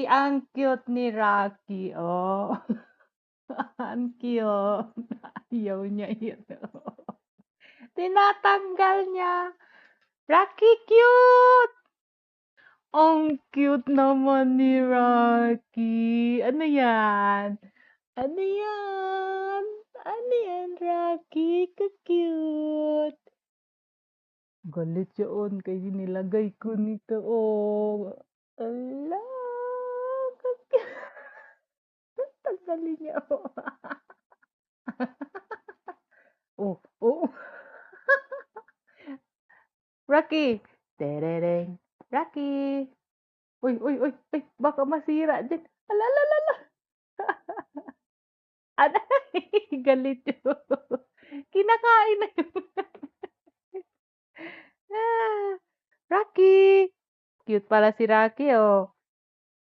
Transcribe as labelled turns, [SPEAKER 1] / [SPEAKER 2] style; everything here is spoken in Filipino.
[SPEAKER 1] Ang cute ni Rocky, oh. Ang cute. Ayaw niya yun, oh. Tinatanggal niya. Rocky, cute! Ang cute naman ni Rocky. Ano yan? Ano yan? Ano yan, Rocky? Ka-cute. Galit yun kasi nilagay ko nito, oh. Ala, ka-cute. Tanggalin niya, oh. Oh, oh. Rocky. Terereng. Rocky. Uy, uy, uy, uy, baka masira din. Ala, ala, ala, ala. Aray, galit yun. Kinakain na yun. Ah, Rocky. Cute pala si Rocky, oh.